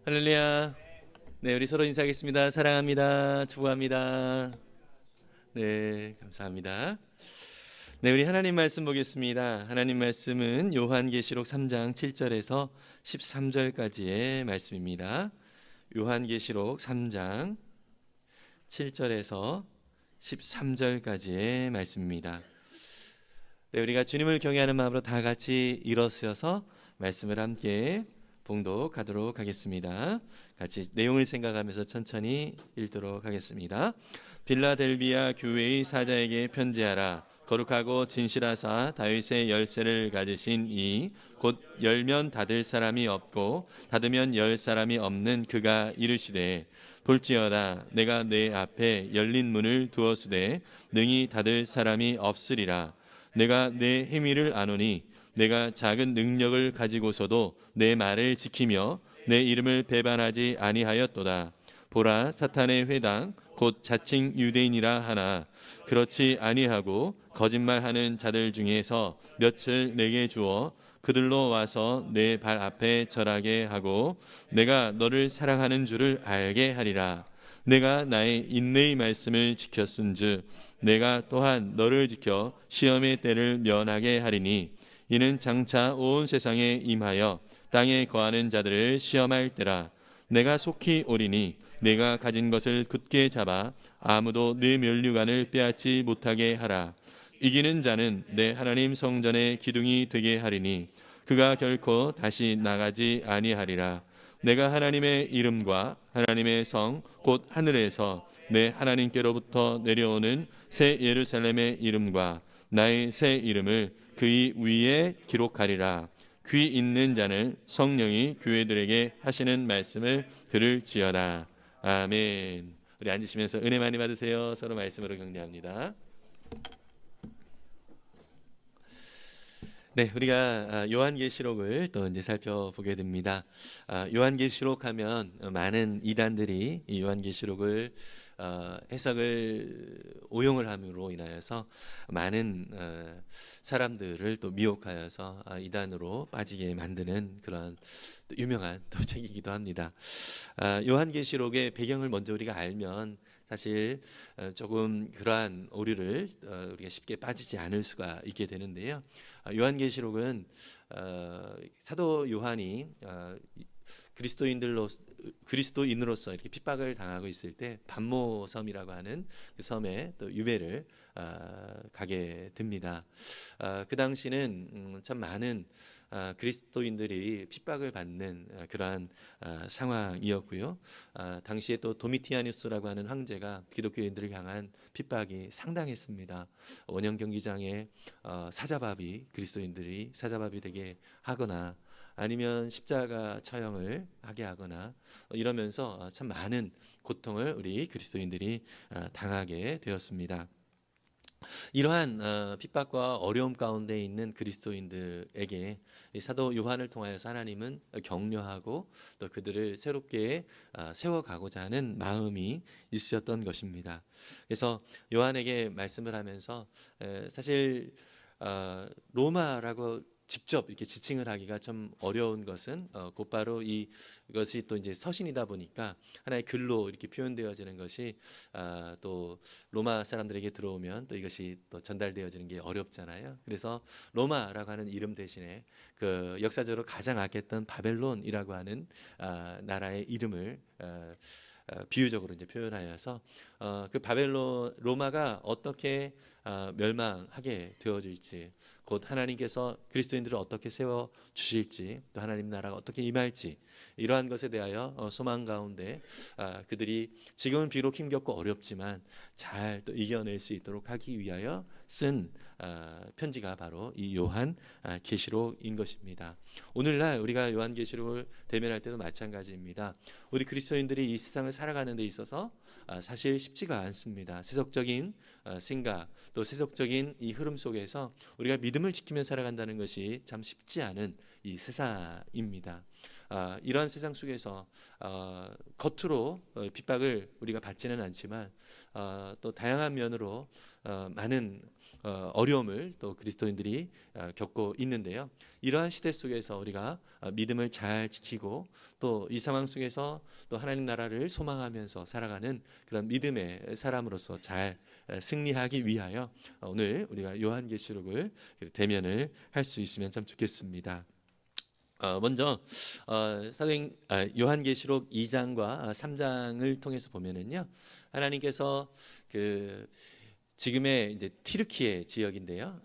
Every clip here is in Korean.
할렐루야. 네, 우리 서로 인사하겠습니다. 사랑합니다. 축복합니다. 네, 감사합니다. 네, 우리 하나님 말씀 보겠습니다. 하나님 말씀은 요한계시록 3장 7절에서 13절까지의 말씀입니다. 요한계시록 3장 7절에서 13절까지의 말씀입니다. 네, 우리가 주님을 경외하는 마음으로 다 같이 일어서서 말씀을 함께 봉독하도록 하겠습니다. 같이 내용을 생각하면서 천천히 읽도록 하겠습니다. 빌라델비아 교회의 사자에게 편지하라. 거룩하고 진실하사 다윗의 열쇠를 가지신 이 곧 열면 닫을 사람이 없고 닫으면 열 사람이 없는 그가 이르시되 볼지어다 내가 내 앞에 열린 문을 두었으되 능히 닫을 사람이 없으리라. 내가 내 행위를 아노니 내가 작은 능력을 가지고서도 내 말을 지키며 내 이름을 배반하지 아니하였도다. 보라, 사탄의 회당 곧 자칭 유대인이라 하나 그렇지 아니하고 거짓말하는 자들 중에서 몇을 내게 주어 그들로 와서 내 발 앞에 절하게 하고 내가 너를 사랑하는 줄을 알게 하리라. 내가 나의 인내의 말씀을 지켰은즉 내가 또한 너를 지켜 시험의 때를 면하게 하리니 이는 장차 온 세상에 임하여 땅에 거하는 자들을 시험할 때라. 내가 속히 오리니 내가 가진 것을 굳게 잡아 아무도 네 면류관을 빼앗지 못하게 하라. 이기는 자는 내 하나님 성전의 기둥이 되게 하리니 그가 결코 다시 나가지 아니하리라. 내가 하나님의 이름과 하나님의 성 곧 하늘에서 내 하나님께로부터 내려오는 새 예루살렘의 이름과 나의 새 이름을 그의 위에 기록하리라. 귀 있는 자는 성령이 교회들에게 하시는 말씀을 들을지어다. 아멘. 우리 앉으시면서 은혜 많이 받으세요. 서로 말씀으로 격려합니다. 네, 우리가 요한계시록을 또 이제 살펴보게 됩니다. 요한계시록 하면 많은 이단들이 이 요한계시록을 해석을 오용을 함으로 인하여서 많은 사람들을 또 미혹하여서 이단으로 빠지게 만드는 그런 또 유명한 또 책이기도 합니다. 요한계시록의 배경을 먼저 우리가 알면 사실 조금 그러한 오류를 우리가 쉽게 빠지지 않을 수가 있게 되는데요. 요한계시록은 사도 요한이 그리스도인으로서 이렇게 핍박을 당하고 있을 때 반모섬이라고 하는 그 섬에 또 유배를 가게 됩니다. 그 당시는 참 많은 그리스도인들이 핍박을 받는 그러한 상황이었고요. 당시에 또 도미티아누스라고 하는 황제가 기독교인들을 향한 핍박이 상당했습니다. 원형 경기장에 사자밥이 그리스도인들이 사자밥이 되게 하거나 아니면 십자가 처형을 하게 하거나 이러면서 참 많은 고통을 우리 그리스도인들이 당하게 되었습니다. 이러한 핍박과 어려움 가운데 있는 그리스도인들에게 사도 요한을 통하여서 하나님은 격려하고 또 그들을 새롭게 세워가고자 하는 마음이 있으셨던 것입니다. 그래서 요한에게 말씀을 하면서 사실 로마라고 직접 이렇게 지칭을 하기가 좀 어려운 것은 곧바로 이것이 또 이제 서신이다 보니까 하나의 글로 이렇게 표현되어지는 것이 또 로마 사람들에게 들어오면 또 이것이 또 전달되어지는 게 어렵잖아요. 그래서 로마라고 하는 이름 대신에 그 역사적으로 가장 악했던 바벨론이라고 하는 나라의 이름을 비유적으로 이제 표현하여서 그 바벨론 로마가 어떻게 멸망하게 되어질지 곧 하나님께서 그리스도인들을 어떻게 세워 주실지 또 하나님 나라가 어떻게 임할지 이러한 것에 대하여 소망 가운데 그들이 지금은 비록 힘겹고 어렵지만 잘 또 이겨낼 수 있도록 하기 위하여 쓴 편지가 바로 이 요한 계시록인 것입니다. 오늘날 우리가 요한 계시록을 대면할 때도 마찬가지입니다. 우리 그리스도인들이 이 세상을 살아가는 데 있어서 사실 쉽지가 않습니다. 세속적인 생각 또 세속적인 이 흐름 속에서 우리가 믿음을 지키며 살아간다는 것이 참 쉽지 않은 이 세상입니다. 이러한 세상 속에서 겉으로 핍박을 우리가 받지는 않지만 또 다양한 면으로 많은 어려움을 또 그리스도인들이 겪고 있는데요. 이러한 시대 속에서 우리가 믿음을 잘 지키고 또 이 상황 속에서 또 하나님 나라를 소망하면서 살아가는 그런 믿음의 사람으로서 잘 승리하기 위하여 오늘 우리가 요한계시록을 대면을 할 수 있으면 참 좋겠습니다. 먼저 사도행 요한계시록 2장과 3장을 통해서 보면은요, 하나님께서 그 지금의 이제 튀르키예 지역인데요,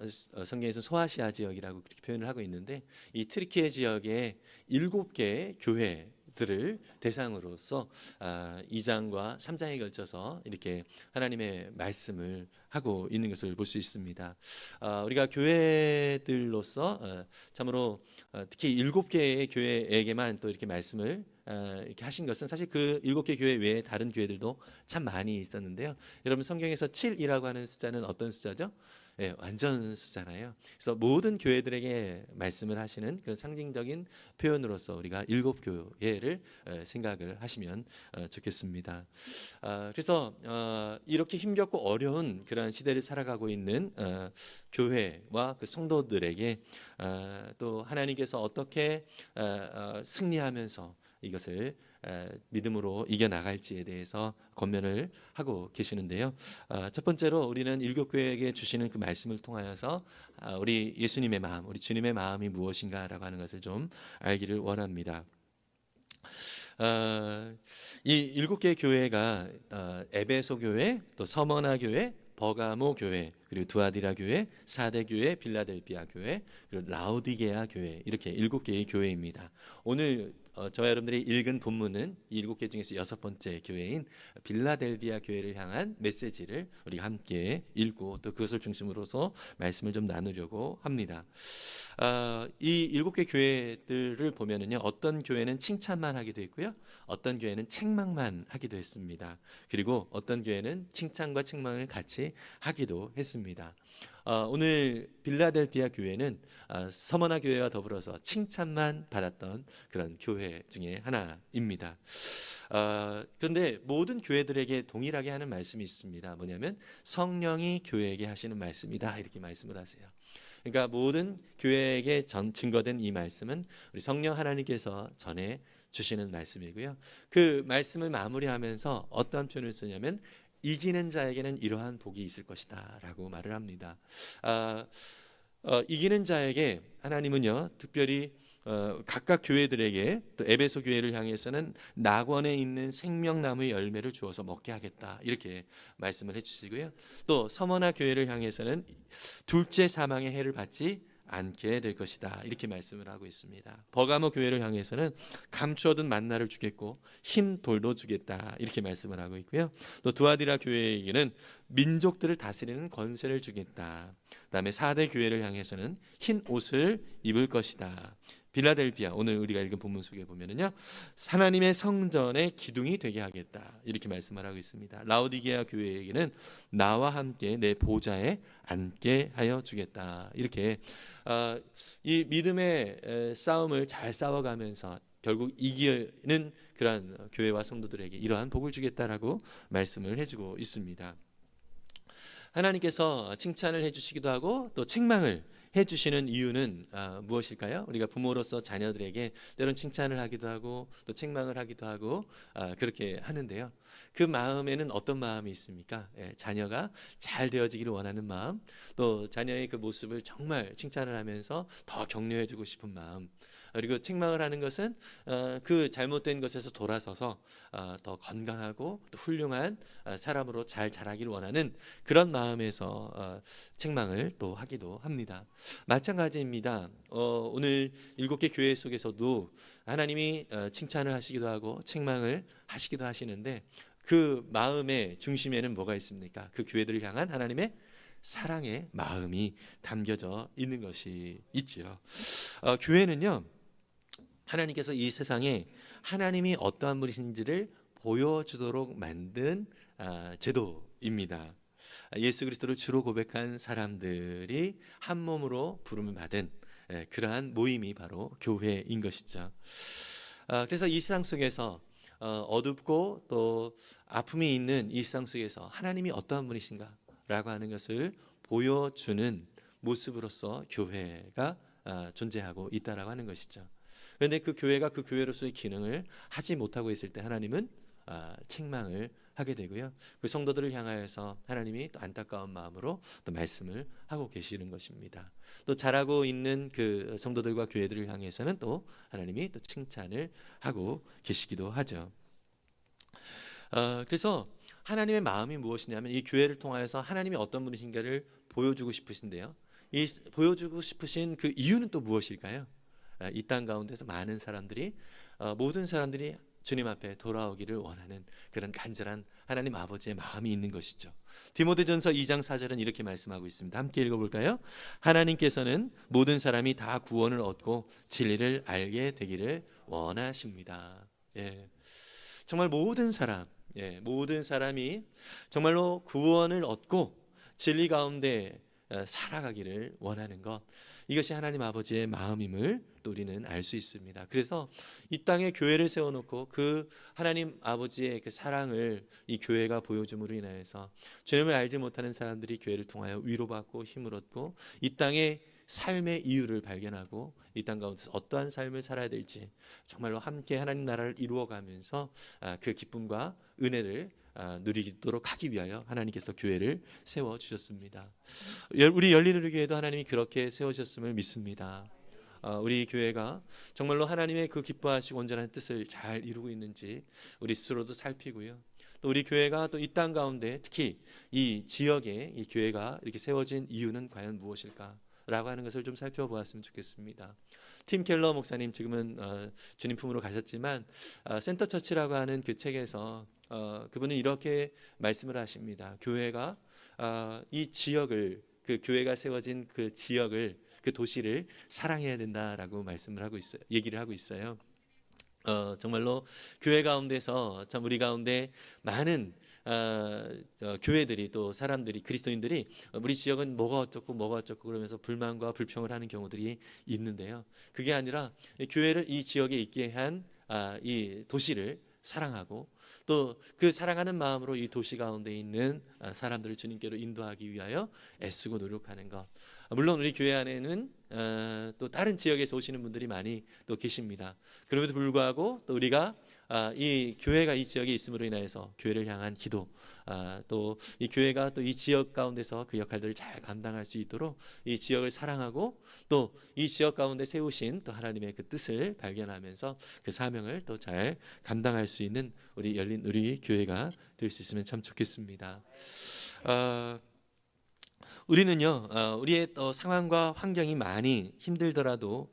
성경에서 소아시아 지역이라고 그렇게 표현을 하고 있는데, 이 튀르키예 지역의 7개의 교회들을 대상으로서 2장과 3장에 걸쳐서 이렇게 하나님의 말씀을 하고 있는 것을 볼 수 있습니다. 우리가 교회들로서 참으로 특히 7개의 교회에게만 또 이렇게 말씀을 이렇게 하신 것은 사실 그 7개 교회 외에 다른 교회들도 참 많이 있었는데요. 여러분 성경에서 7이라고 하는 숫자는 어떤 숫자죠? 예, 완전 숫자잖아요. 그래서 모든 교회들에게 말씀을 하시는 그런 상징적인 표현으로서 우리가 7교회를 생각을 하시면 좋겠습니다. 그래서 이렇게 힘겹고 어려운 그런 시대를 살아가고 있는 교회와 그 성도들에게 또 하나님께서 어떻게 승리하면서 이것을 믿음으로 이겨나갈지에 대해서 권면을 하고 계시는데요. 첫 번째로 우리는 일곱교회에게 주시는 그 말씀을 통하여서 우리 예수님의 마음, 우리 주님의 마음이 무엇인가라고 하는 것을 좀 알기를 원합니다. 이 7개의 교회가 에베소 교회, 또 서머나 교회, 버가모 교회, 그리고 두아디라 교회, 사대 교회, 빌라델비아 교회, 그리고 라오디게아 교회, 이렇게 7개의 교회입니다. 오늘 저와 여러분들이 읽은 본문은 이 7개 중에서 6번째 교회인 빌라델비아 교회를 향한 메시지를 우리가 함께 읽고 또 그것을 중심으로서 말씀을 좀 나누려고 합니다. 이 7개 교회들을 보면은요, 어떤 교회는 칭찬만 하기도 했고요, 어떤 교회는 책망만 하기도 했습니다. 그리고 어떤 교회는 칭찬과 책망을 같이 하기도 했습니다. 오늘 빌라델비아 교회는 서머나 교회와 더불어서 칭찬만 받았던 그런 교회 중에 하나입니다. 그런데 모든 교회들에게 동일하게 하는 말씀이 있습니다. 뭐냐면 성령이 교회에게 하시는 말씀이다, 이렇게 말씀을 하세요. 그러니까 모든 교회에게 증거된 이 말씀은 우리 성령 하나님께서 전해 주시는 말씀이고요. 그 말씀을 마무리하면서 어떤 표현을 쓰냐면 이기는 자에게는 이러한 복이 있을 것이다 라고 말을 합니다. 이기는 자에게 하나님은요, 특별히 각각 교회들에게, 또 에베소 교회를 향해서는 낙원에 있는 생명나무의 열매를 주어서 먹게 하겠다, 이렇게 말씀을 해주시고요. 또 서머나 교회를 향해서는 둘째 사망의 해를 받지 않게 될 것이다, 이렇게 말씀을 하고 있습니다. 버가모 교회를 향해서는 감추어둔 만나를 주겠고 흰 돌도 주겠다, 이렇게 말씀을 하고 있고요. 또 두아디라 교회에게는 민족들을 다스리는 권세를 주겠다. 그다음에 사대 교회를 향해서는 흰 옷을 입을 것이다. 빌라델비아, 오늘 우리가 읽은 본문 속에 보면은요, 하나님의 성전의 기둥이 되게 하겠다, 이렇게 말씀을 하고 있습니다. 라오디게아 교회에게는 나와 함께 내 보좌에 앉게 하여 주겠다, 이렇게 이 믿음의 싸움을 잘 싸워가면서 결국 이기는 그러한 교회와 성도들에게 이러한 복을 주겠다라고 말씀을 해주고 있습니다. 하나님께서 칭찬을 해주시기도 하고 또 책망을 해주시는 이유는 무엇일까요? 우리가 부모로서 자녀들에게 때론 칭찬을 하기도 하고 또 책망을 하기도 하고 그렇게 하는데요. 그 마음에는 어떤 마음이 있습니까? 자녀가 잘 되어지기를 원하는 마음, 또 자녀의 그 모습을 정말 칭찬을 하면서 더 격려해주고 싶은 마음, 그리고 책망을 하는 것은 그 잘못된 것에서 돌아서서 더 건강하고 또 훌륭한 사람으로 잘 자라기를 원하는 그런 마음에서 책망을 또 하기도 합니다. 마찬가지입니다. 오늘 7개 교회 속에서도 하나님이 칭찬을 하시기도 하고 책망을 하시기도 하시는데 그 마음의 중심에는 뭐가 있습니까? 그 교회들을 향한 하나님의 사랑의 마음이 담겨져 있는 것이 있지요. 교회는요, 하나님께서 이 세상에 하나님이 어떠한 분이신지를 보여주도록 만든 제도입니다. 예수 그리스도를 주로 고백한 사람들이 한 몸으로 부름을 받은 그러한 모임이 바로 교회인 것이죠. 그래서 이 세상 속에서 어둡고 또 아픔이 있는 이 세상 속에서 하나님이 어떠한 분이신가 라고 하는 것을 보여주는 모습으로서 교회가 존재하고 있다라고 하는 것이죠. 그런데 그 교회가 그 교회로서의 기능을 하지 못하고 있을 때 하나님은 책망을 하게 되고요. 그 성도들을 향하여서 하나님이 또 안타까운 마음으로 또 말씀을 하고 계시는 것입니다. 또 잘하고 있는 그 성도들과 교회들을 향해서는 또 하나님이 또 칭찬을 하고 계시기도 하죠. 그래서 하나님의 마음이 무엇이냐면 이 교회를 통하여서 하나님이 어떤 분이신가를 보여주고 싶으신데요. 이 보여주고 싶으신 그 이유는 또 무엇일까요? 이 땅 가운데서 많은 사람들이 모든 사람들이 주님 앞에 돌아오기를 원하는 그런 간절한 하나님 아버지의 마음이 있는 것이죠. 디모데전서 2장 4절은 이렇게 말씀하고 있습니다. 함께 읽어볼까요? 하나님께서는 모든 사람이 다 구원을 얻고 진리를 알게 되기를 원하십니다. 예, 정말 모든 사람, 모든 사람이 정말로 구원을 얻고 진리 가운데 살아가기를 원하는 것, 이것이 하나님 아버지의 마음임을 또 우리는 알 수 있습니다. 그래서 이 땅에 교회를 세워놓고 그 하나님 아버지의 그 사랑을 이 교회가 보여줌으로 인하여서 주님을 알지 못하는 사람들이 교회를 통하여 위로받고 힘을 얻고 이 땅에 삶의 이유를 발견하고 이 땅 가운데서 어떠한 삶을 살아야 될지 정말로 함께 하나님 나라를 이루어가면서 그 기쁨과 은혜를 누리도록 하기 위하여 하나님께서 교회를 세워주셨습니다. 우리 열린우리교회도 하나님이 그렇게 세우셨음을 믿습니다. 우리 교회가 정말로 하나님의 그 기뻐하시고 온전한 뜻을 잘 이루고 있는지 우리 스스로도 살피고요. 또 우리 교회가 또 이 땅 가운데 특히 이 지역에 이 교회가 이렇게 세워진 이유는 과연 무엇일까? 라고 하는 것을 좀 살펴보았으면 좋겠습니다. 팀 켈러 목사님 지금은 주님 품으로 가셨지만 센터 처치라고 하는 그 책에서 그분은 이렇게 말씀을 하십니다. 교회가 이 지역을, 그 교회가 세워진 그 지역을, 그 도시를 사랑해야 된다라고 말씀을 하고 있어요. 얘기를 하고 있어요. 정말로 교회 가운데서 참 우리 가운데 많은 교회들이 또 사람들이 그리스도인들이 우리 지역은 뭐가 어쩌고 그러면서 불만과 불평을 하는 경우들이 있는데요. 그게 아니라 교회를 이 지역에 있게 한 이 도시를 사랑하고 또 그 사랑하는 마음으로 이 도시 가운데 있는 사람들을 주님께로 인도하기 위하여 애쓰고 노력하는 것. 물론 우리 교회 안에는 또 다른 지역에서 오시는 분들이 많이 또 계십니다. 그럼에도 불구하고 또 우리가 이 교회가 이 지역에 있음으로 인하여서 교회를 향한 기도, 또 이 교회가 또 이 지역 가운데서 그 역할들을 잘 감당할 수 있도록 이 지역을 사랑하고 또 이 지역 가운데 세우신 또 하나님의 그 뜻을 발견하면서 그 사명을 또 잘 감당할 수 있는 우리 열린 우리 교회가 될 수 있으면 참 좋겠습니다. 우리는요, 우리의 또 상황과 환경이 많이 힘들더라도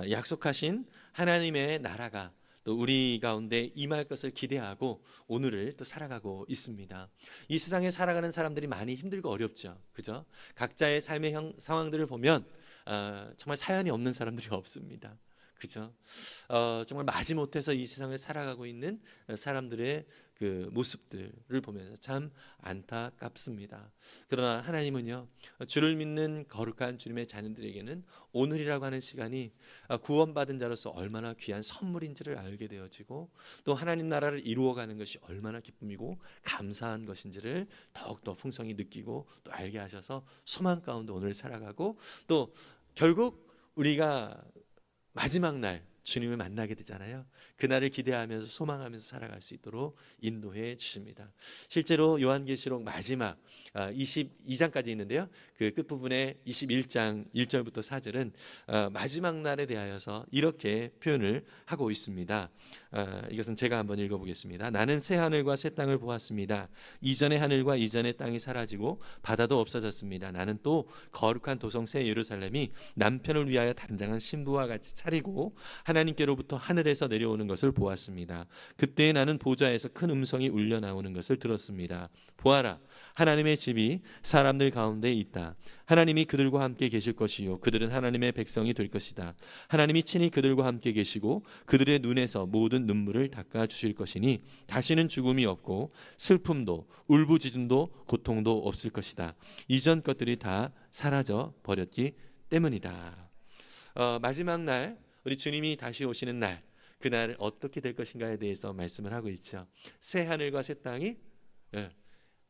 약속하신 하나님의 나라가 또 우리 가운데 임할 것을 기대하고 오늘을 또 살아가고 있습니다. 이 세상에 살아가는 사람들이 많이 힘들고 어렵죠, 그죠? 각자의 삶의 상황들을 보면 정말 사연이 없는 사람들이 없습니다. 그죠? 정말 마지못해서 이 세상을 살아가고 있는 사람들의 그 모습들을 보면서 참 안타깝습니다. 그러나 하나님은요, 주를 믿는 거룩한 주님의 자녀들에게는 오늘이라고 하는 시간이 구원받은 자로서 얼마나 귀한 선물인지를 알게 되어지고 또 하나님 나라를 이루어가는 것이 얼마나 기쁨이고 감사한 것인지를 더욱더 풍성히 느끼고 또 알게 하셔서 소망 가운데 오늘 살아가고 또 결국 우리가 마지막 날 주님을 만나게 되잖아요. 그날을 기대하면서 소망하면서 살아갈 수 있도록 인도해 주십니다. 실제로 요한계시록 마지막 22장까지 있는데요. 그 끝부분에 21장 1절부터 4절은 마지막 날에 대하여서 이렇게 표현을 하고 있습니다. 이것은 제가 한번 읽어보겠습니다. 나는 새 하늘과 새 땅을 보았습니다. 이전의 하늘과 이전의 땅이 사라지고 바다도 없어졌습니다. 나는 또 거룩한 도성 새 예루살렘이 남편을 위하여 단장한 신부와 같이 차리고 하나님께로부터 하늘에서 내려오는 것을 보았습니다. 그때 나는 보좌에서 큰 음성이 울려 나오는 것을 들었습니다. 보아라, 하나님의 집이 사람들 가운데 있다. 하나님이 그들과 함께 계실 것이요 그들은 하나님의 백성이 될 것이다. 하나님이 친히 그들과 함께 계시고 그들의 눈에서 모든 눈물을 닦아 주실 것이니 다시는 죽음이 없고 슬픔도 울부짖음도 고통도 없을 것이다. 이전 것들이 다 사라져 버렸기 때문이다. 마지막 날 우리 주님이 다시 오시는 날, 그날 어떻게 될 것인가에 대해서 말씀을 하고 있죠. 새 하늘과 새 땅이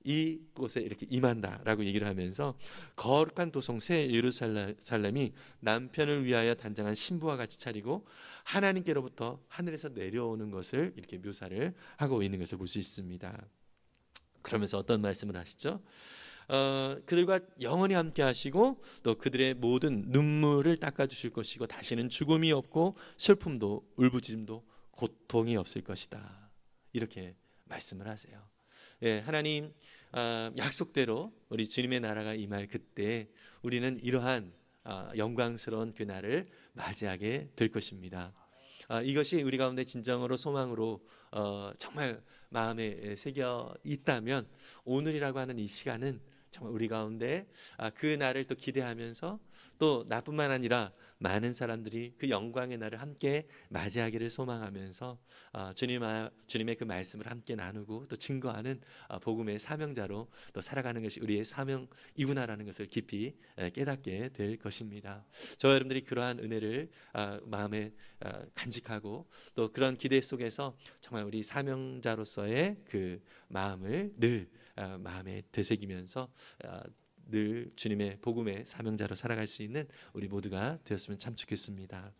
이곳에 이렇게 임한다라고 얘기를 하면서 거룩한 도성 새 예루살렘이 남편을 위하여 단장한 신부와 같이 차리고 하나님께로부터 하늘에서 내려오는 것을 이렇게 묘사를 하고 있는 것을 볼 수 있습니다. 그러면서 어떤 말씀을 하시죠? 그들과 영원히 함께 하시고 또 그들의 모든 눈물을 닦아 주실 것이고 다시는 죽음이 없고 슬픔도 울부짖음도 고통이 없을 것이다. 이렇게 말씀을 하세요. 예, 하나님 약속대로 우리 주님의 나라가 임할 그때 우리는 이러한 영광스러운 그 날을 맞이하게 될 것입니다. 이것이 우리 가운데 진정으로 소망으로 정말 마음에 새겨 있다면 오늘이라고 하는 이 시간은 정말 우리 가운데 그 날을 또 기대하면서 또 나뿐만 아니라 많은 사람들이 그 영광의 날을 함께 맞이하기를 소망하면서 주님의 그 말씀을 함께 나누고 또 증거하는 복음의 사명자로 또 살아가는 것이 우리의 사명이구나라는 것을 깊이 깨닫게 될 것입니다. 저와 여러분들이 그러한 은혜를 마음에 간직하고 또 그런 기대 속에서 정말 우리 사명자로서의 그 마음을 늘 마음에 되새기면서 늘 주님의 복음의 사명자로 살아갈 수 있는 우리 모두가 되었으면 참 좋겠습니다.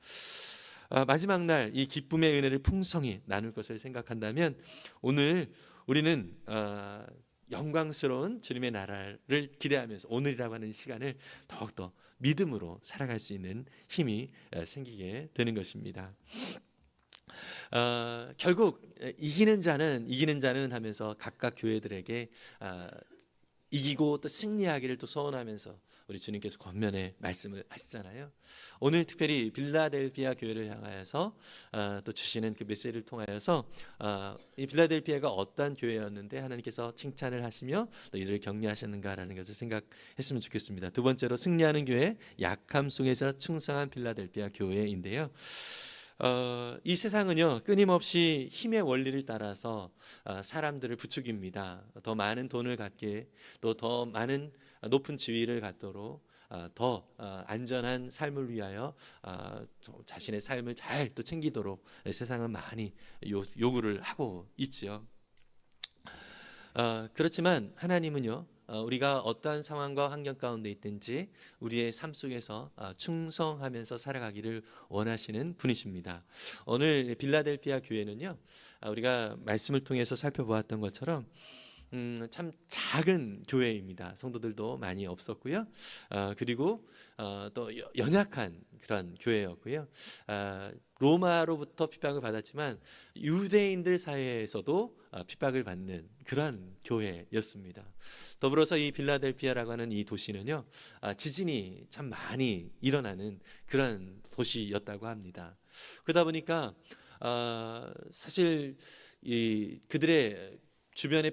마지막 날 이 기쁨의 은혜를 풍성히 나눌 것을 생각한다면 오늘 우리는 영광스러운 주님의 나라를 기대하면서 오늘이라고 하는 시간을 더욱더 믿음으로 살아갈 수 있는 힘이 생기게 되는 것입니다. 결국 이기는 자는 하면서 각각 교회들에게 이기고 또 승리하기를 또 소원하면서 우리 주님께서 권면의 말씀을 하시잖아요. 오늘 특별히 빌라델피아 교회를 향하여서 또 주시는 그 메시지를 통하여서 이 빌라델피아가 어떤 교회였는데 하나님께서 칭찬을 하시며 또 이들을 격려하셨는가라는 것을 생각했으면 좋겠습니다. 두 번째로 승리하는 교회, 약함 속에서 충성한 빌라델피아 교회인데요. 이 세상은요 끊임없이 힘의 원리를 따라서 사람들을 부추깁니다. 더 많은 돈을 갖게 또 더 많은 높은 지위를 갖도록 더 안전한 삶을 위하여 자신의 삶을 잘 또 챙기도록 세상은 많이 요구를 하고 있지요. 그렇지만 하나님은요 우리가 어떠한 상황과 환경 가운데 있든지 우리의 삶 속에서 충성하면서 살아가기를 원하시는 분이십니다. 오늘 빌라델피아 교회는요 우리가 말씀을 통해서 살펴보았던 것처럼 참 작은 교회입니다. 성도들도 많이 없었고요. 그리고 또 연약한 그런 교회였고요. 로마로부터 핍박을 받았지만 유대인들 사이에서도 핍박을 받는 그런 교회였습니다. 더불어서 이 빌라델피아라고 하는 이 도시는요 지진이 참 많이 일어나는 그런 도시였다고 합니다. 그러다 보니까 사실 이 그들의 주변에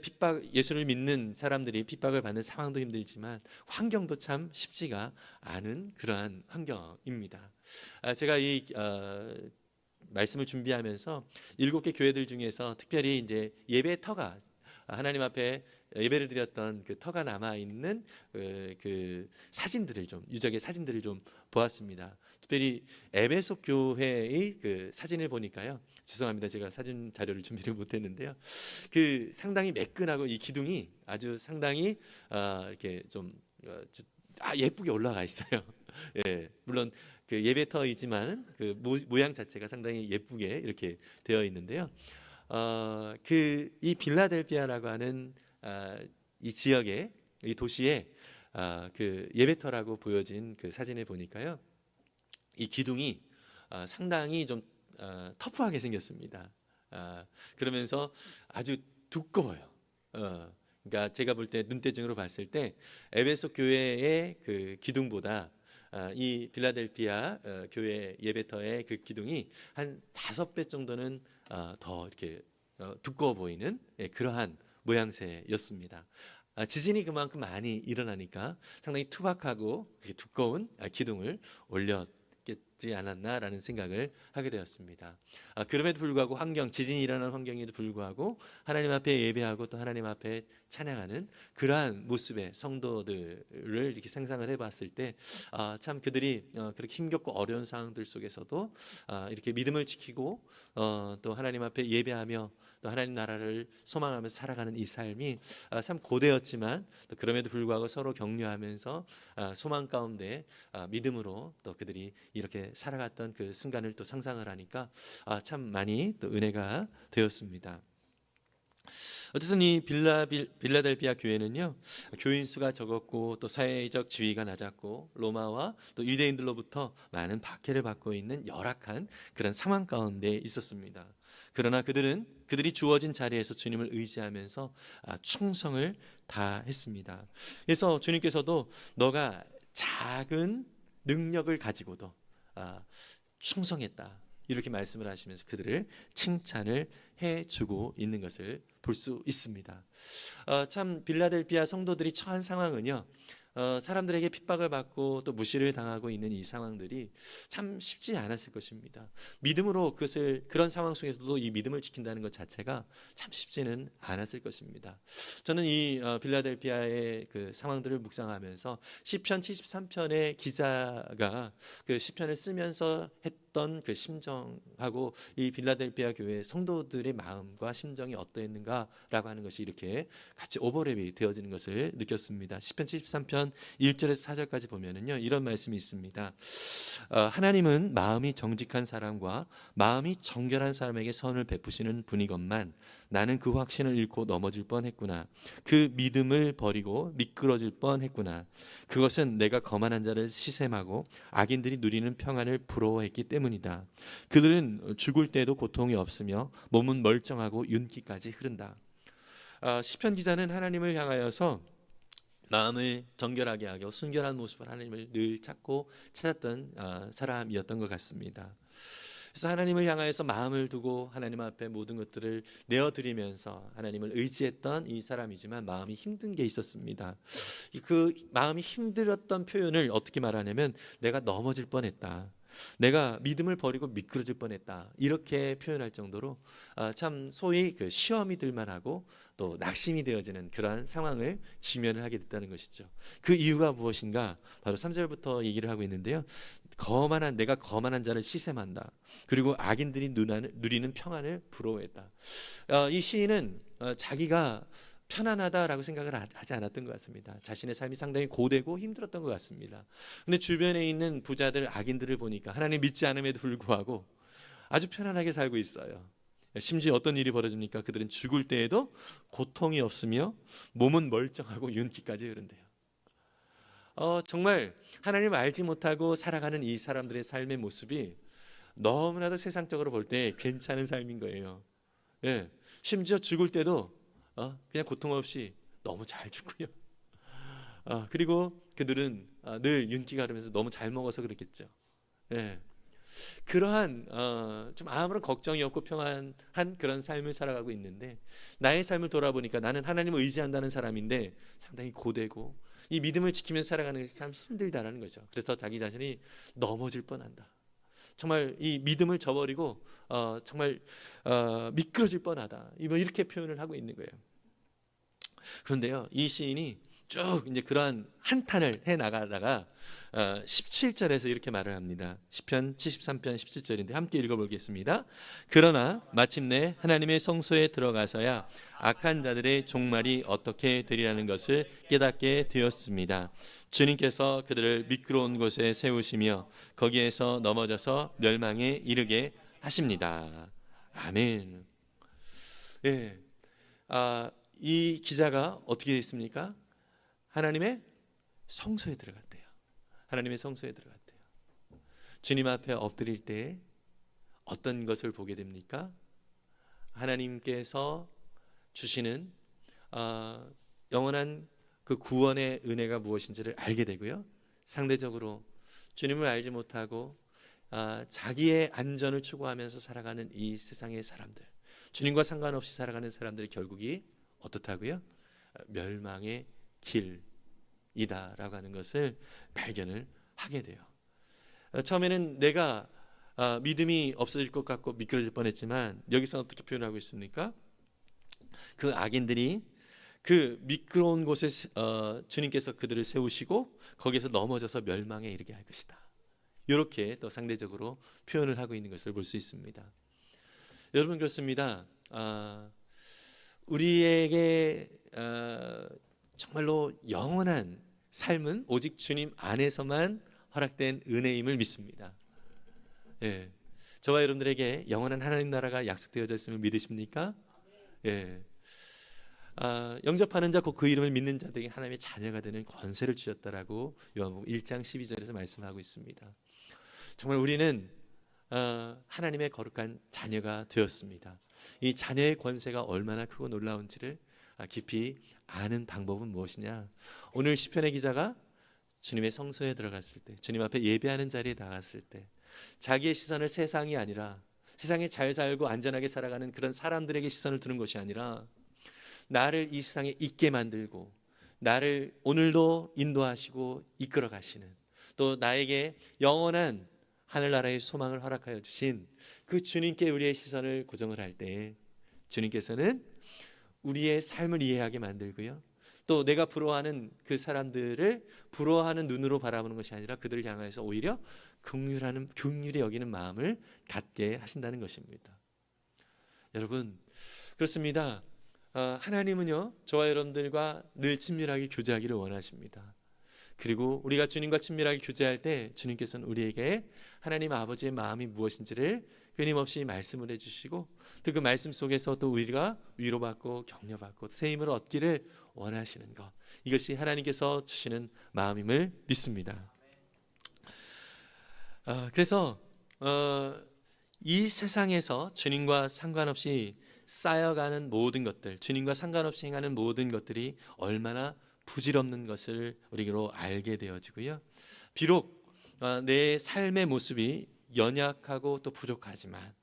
예수를 믿는 사람들이 핍박을 받는 상황도 힘들지만 환경도 참 쉽지가 않은 그러한 환경입니다. 제가 이 말씀을 준비하면서 7개 교회들 중에서 특별히 이제 예배터가 하나님 앞에 예배를 드렸던 그 터가 남아 있는 그 사진들을 좀 유적의 사진들을 좀 보았습니다. 특별히 에베소 교회의 그 사진을 보니까요. 죄송합니다. 제가 사진 자료를 준비를 못했는데요. 그 상당히 매끈하고 이 기둥이 아주 상당히 이렇게 좀 예쁘게 올라가 있어요. 예, 물론 그 예배터이지만 그 모양 자체가 상당히 예쁘게 이렇게 되어 있는데요. 그 이 빌라델피아라고 하는 이 지역의 이 도시의 그 예배터라고 보여진 그 사진을 보니까요, 이 기둥이 상당히 좀 터프하게 생겼습니다. 그러면서 아주 두꺼워요. 그러니까 제가 볼 때 눈대중으로 봤을 때 에베소 교회의 그 기둥보다 이 빌라델피아 교회 예배터의 그 기둥이 한 5배 정도는 더 이렇게 두꺼워 보이는 그러한 모양새였습니다. 지진이 그만큼 많이 일어나니까 상당히 투박하고 두꺼운 기둥을 올렸기 있지 않았나라는 생각을 하게 되었습니다. 그럼에도 불구하고 지진이 일어나는 환경에도 불구하고 하나님 앞에 예배하고 또 하나님 앞에 찬양하는 그러한 모습의 성도들을 이렇게 상상을 해봤을 때 참 그들이 그렇게 힘겹고 어려운 상황들 속에서도 이렇게 믿음을 지키고 또 하나님 앞에 예배하며 또 하나님 나라를 소망하면서 살아가는 이 삶이 참 고되었지만 또 그럼에도 불구하고 서로 격려하면서 소망 가운데 믿음으로 또 그들이 이렇게 살아갔던 그 순간을 또 상상을 하니까 참 많이 또 은혜가 되었습니다. 어쨌든 이 빌라델피아 교회는요, 교인 수가 적었고 또 사회적 지위가 낮았고 로마와 또 유대인들로부터 많은 박해를 받고 있는 열악한 그런 상황 가운데 있었습니다. 그러나 그들이 주어진 자리에서 주님을 의지하면서 충성을 다했습니다. 그래서 주님께서도 너가 작은 능력을 가지고도 충성했다, 이렇게 말씀을 하시면서 그들을 칭찬을 해주고 있는 것을 볼 수 있습니다. 참 빌라델피아 성도들이 처한 상황은요, 사람들에게 핍박을 받고 또 무시를 당하고 있는 이 상황들이 참 쉽지 않았을 것입니다. 믿음으로 그런 상황 속에서도 이 믿음을 지킨다는 것 자체가 참 쉽지는 않았을 것입니다. 저는 이 빌라델피아의 그 상황들을 묵상하면서 시편 73편의 기자가 그 시편을 쓰면서 했던 그 심정하고 이 빌라델피아 교회 성도들의 마음과 심정이 어떠했는가라고 하는 것이 이렇게 같이 오버랩이 되어지는 것을 느꼈습니다. 시편 73편 1절에서 4절까지 보면은요, 이런 말씀이 있습니다. 하나님은 마음이 정직한 사람과 마음이 정결한 사람에게 선을 베푸시는 분이건만 나는 그 확신을 잃고 넘어질 뻔했구나. 그 믿음을 버리고 미끄러질 뻔했구나. 그것은 내가 거만한 자를 시샘하고 악인들이 누리는 평안을 부러워했기 때문이다. 그들은 죽을 때도 고통이 없으며 몸은 멀쩡하고 윤기까지 흐른다. 시편 기자는 하나님을 향하여서 마음을 정결하게 하고 순결한 모습을 하나님을 늘 찾았던 사람이었던 것 같습니다. 그래서 하나님을 향하여서 마음을 두고 하나님 앞에 모든 것들을 내어드리면서 하나님을 의지했던 이 사람이지만 마음이 힘든 게 있었습니다. 그 마음이 힘들었던 표현을 어떻게 말하냐면 내가 넘어질 뻔했다, 내가 믿음을 버리고 미끄러질 뻔했다, 이렇게 표현할 정도로 참 소위 그 시험이 들만하고 또 낙심이 되어지는 그러한 상황을 직면을 하게 됐다는 것이죠. 그 이유가 무엇인가? 바로 3절부터 얘기를 하고 있는데요. 내가 거만한 자를 시샘한다. 그리고 악인들이 누리는 평안을 부러워했다. 이 시인은 자기가 편안하다라고 생각을 하지 않았던 것 같습니다. 자신의 삶이 상당히 고되고 힘들었던 것 같습니다. 근데 주변에 있는 부자들, 악인들을 보니까 하나님 믿지 않음에도 불구하고 아주 편안하게 살고 있어요. 심지어 어떤 일이 벌어집니까? 그들은 죽을 때에도 고통이 없으며 몸은 멀쩡하고 윤기까지 흐른대요. 정말 하나님을 알지 못하고 살아가는 이 사람들의 삶의 모습이 너무나도 세상적으로 볼 때 괜찮은 삶인 거예요. 예, 심지어 죽을 때도 그냥 고통 없이 너무 잘 죽고요. 그리고 그들은 늘 윤기가 흐르면서 너무 잘 먹어서 그렇겠죠. 예, 그러한 좀 아무런 걱정이 없고 평안한 그런 삶을 살아가고 있는데 나의 삶을 돌아보니까 나는 하나님을 의지한다는 사람인데 상당히 고되고 이 믿음을 지키면서 살아가는 것이 참 힘들다라는 거죠. 그래서 자기 자신이 넘어질 뻔한다. 정말 이 믿음을 저버리고 정말 미끄러질 뻔하다. 이렇게 표현을 하고 있는 거예요. 그런데요, 이 시인이 쭉 이제 그러한 한탄을 해 나가다가 17절에서 이렇게 말을 합니다. 시편 73편 17절인데 함께 읽어보겠습니다. 그러나 마침내 하나님의 성소에 들어가서야 악한 자들의 종말이 어떻게 되리라는 것을 깨닫게 되었습니다. 주님께서 그들을 미끄러운 곳에 세우시며 거기에서 넘어져서 멸망에 이르게 하십니다. 아멘. 예, 이 기자가 어떻게 됐습니까? 하나님의 성소에 들어갔대요. 하나님의 성소에 들어갔대요. 주님 앞에 엎드릴 때 어떤 것을 보게 됩니까? 하나님께서 주시는 영원한 그 구원의 은혜가 무엇인지를 알게 되고요. 상대적으로 주님을 알지 못하고 자기의 안전을 추구하면서 살아가는 이 세상의 사람들, 주님과 상관없이 살아가는 사람들의 결국이 어떻다고요? 멸망의 길이다라고 하는 것을 발견을 하게 돼요. 처음에는 내가 믿음이 없어질 것 같고 미끄러질 뻔했지만 여기서 어떻게 표현하고 있습니까? 그 악인들이 그 미끄러운 곳에 주님께서 그들을 세우시고 거기에서 넘어져서 멸망에 이르게 할 것이다. 이렇게 또 상대적으로 표현을 하고 있는 것을 볼 수 있습니다. 여러분, 그렇습니다. 우리에게 정말로 영원한 삶은 오직 주님 안에서만 허락된 은혜임을 믿습니다. 예, 저와 여러분들에게 영원한 하나님 나라가 약속되어져 있음을 믿으십니까? 예. 영접하는 자 곧 그 이름을 믿는 자들에게 하나님의 자녀가 되는 권세를 주셨다라고 요한복음 1장 12절에서 말씀하고 있습니다. 정말 우리는 하나님의 거룩한 자녀가 되었습니다. 이 자녀의 권세가 얼마나 크고 놀라운지를 깊이 아는 방법은 무엇이냐? 오늘 시편의 기자가 주님의 성소에 들어갔을 때, 주님 앞에 예배하는 자리에 나갔을 때 자기의 시선을 세상이 아니라 세상에 잘 살고 안전하게 살아가는 그런 사람들에게 시선을 두는 것이 아니라 나를 이 세상에 있게 만들고 나를 오늘도 인도하시고 이끌어 가시는, 또 나에게 영원한 하늘나라의 소망을 허락하여 주신 그 주님께 우리의 시선을 고정을 할 때 주님께서는 우리의 삶을 이해하게 만들고요, 또 내가 부러워하는 그 사람들을 부러워하는 눈으로 바라보는 것이 아니라 그들을 향해서 오히려 긍휼히 여기는 마음을 갖게 하신다는 것입니다. 여러분, 그렇습니다. 하나님은요, 저와 여러분들과 늘 친밀하게 교제하기를 원하십니다. 그리고 우리가 주님과 친밀하게 교제할 때 주님께서는 우리에게 하나님 아버지의 마음이 무엇인지를 끊임없이 말씀을 해주시고, 또 그 말씀 속에서 또 우리가 위로받고 격려받고 새 힘을 얻기를 원하시는 것, 이것이 하나님께서 주시는 마음임을 믿습니다. 그래서 이 세상에서 주님과 상관없이 쌓여가는 모든 것들, 주님과 상관없이 행하는 모든 것들이 얼마나 부질없는 것을 우리로 알게 되어지고요, 비록 내 삶의 모습이 연약하고 또 부족하지만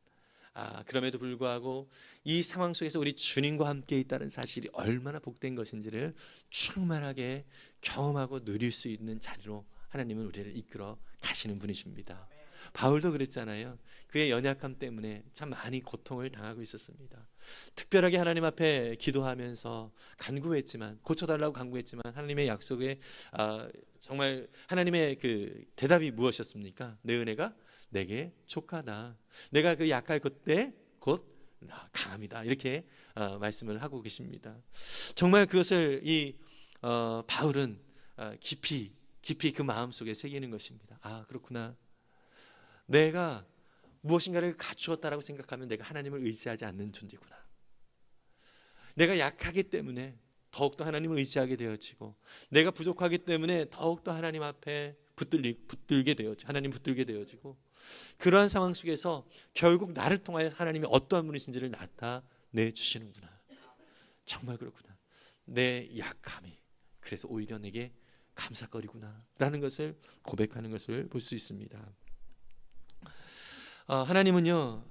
그럼에도 불구하고 이 상황 속에서 우리 주님과 함께 있다는 사실이 얼마나 복된 것인지를 충만하게 경험하고 누릴 수 있는 자리로 하나님은 우리를 이끌어 가시는 분이십니다. 바울도 그랬잖아요. 그의 연약함 때문에 참 많이 고통을 당하고 있었습니다. 특별하게 하나님 앞에 기도하면서 간구했지만, 고쳐달라고 간구했지만 하나님의 약속에 정말 하나님의 그 대답이 무엇이었습니까? 내 은혜가 내게 족하다. 내가 그 약할 그때 곧 강함이다. 이렇게 말씀을 하고 계십니다. 정말 그것을 이 바울은 깊이 그 마음속에 새기는 것입니다. 그렇구나. 내가 무엇인가를 갖추었다라고 생각하면 내가 하나님을 의지하지 않는 존재구나. 내가 약하기 때문에 더욱더 하나님을 의지하게 되어지고, 내가 부족하기 때문에 더욱더 하나님 앞에 붙들게 되어지고, 하나님 붙들게 되어지고, 그러한 상황 속에서 결국 나를 통하여 하나님이 어떠한 분이신지를 나타내 주시는구나. 정말 그렇구나. 내 약함이 그래서 오히려 내게 감사거리구나 라는 것을 고백하는 것을 볼 수 있습니다. 하나님은요,